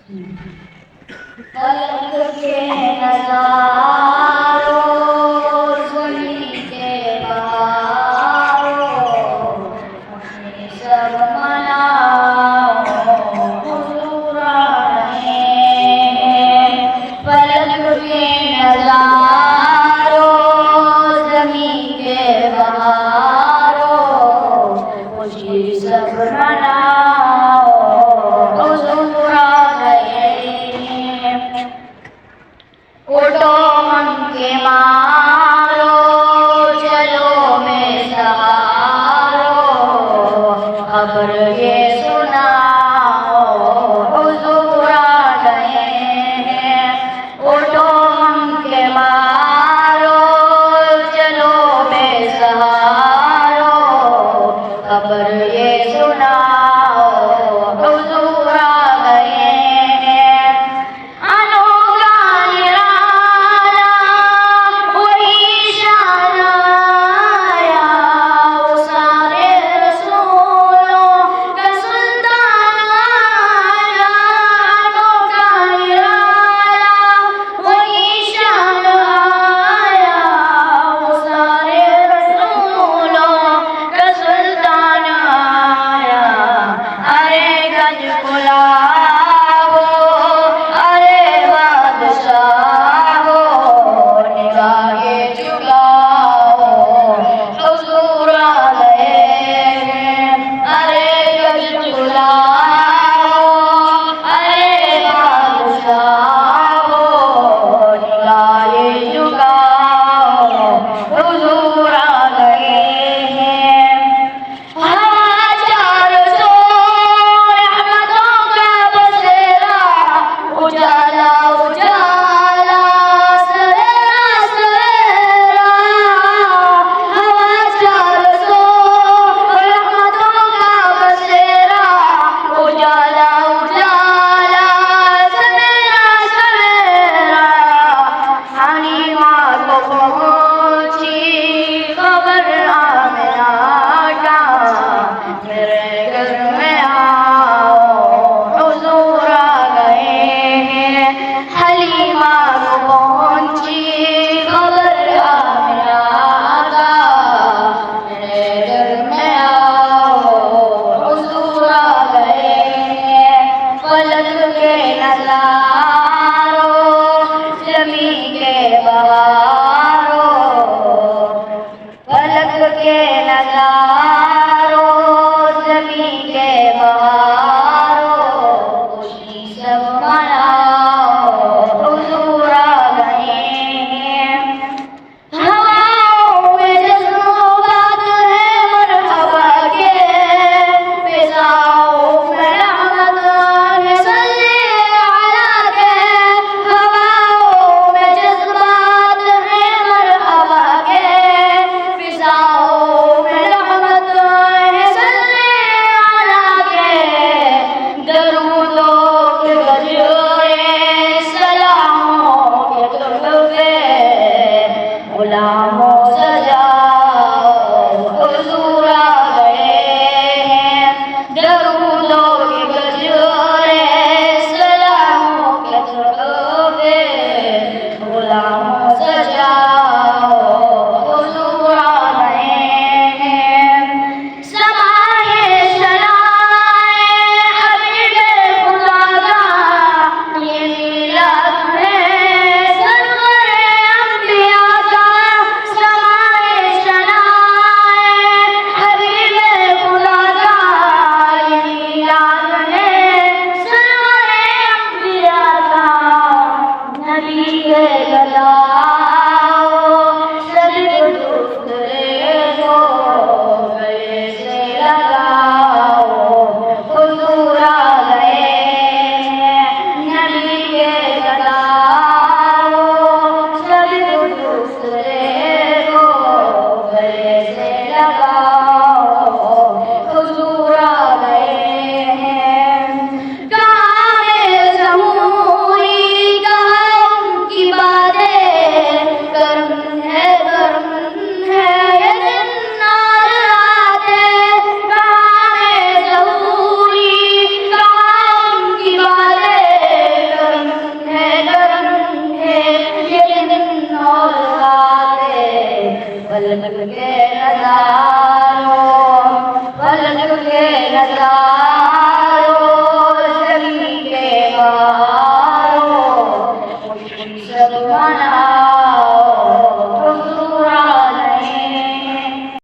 फलक के नज़ारों ज़मीं के बहारों अपने सब मनाओ हुज़ूर आ रहे हैं। फलक के नज़ारों ज़मीं के बहारों खुशी सब मनाओ हुज़ूर आ रहे हैं। उठो हम के मारो चलो में सहारो खबर ये सुनाओ हुज़ूर आ रहे हैं। उठो हम के मारो चलो में सहारो खबर ये सुनाओ हुज़ूर आ गए हैं। अनोखा निराला वही शान आया वो सारे रसूलों का सुल्तान आया। अनोखा निराला वही शान आया वो सारे रसूलों का सुल्तान आया। अरे गज गुलाबो अरे बादशाहो निगाहे झुकाओ हुज़ूर आ गए हैं। अरे गज गुलाबो अरे बादशाहो निगाहे झुकाओ हुज़ूर आ गए हैं। हजार सौ रहमतों का बसेरा उजाला उजाला सवेरा सवेरा। हजार सौ रहमतों का बसेरा उजाला उजाला सवेरा सवेरा। हनीमा को पहुंची खबर आमिना का मेरे घर में आओ हुज़ूर आ गए हैं। हलीमा को पहुंची खबर आमिना का मेरे घर में आओ हुज़ूर आ गए हैं। फलक के नज़ारों ज़मीं के बहारों फलक के नज़ारों ज़मीं के बहारों खुशी सब मनाओ हुज़ूर आ गए हैं। हवाओं में जज़्बात है मरहबा के फ़िज़ाओं में रहमत है सल्ले अला के। हवाओं में जज़्बात है मरहबा के फ़िज़ाओं में रहमत है सल्ले अला के। दरूदों के गजरे पलक के नजारों, पलक के नजारों, ज़मीन के बारों, खुशी सब मना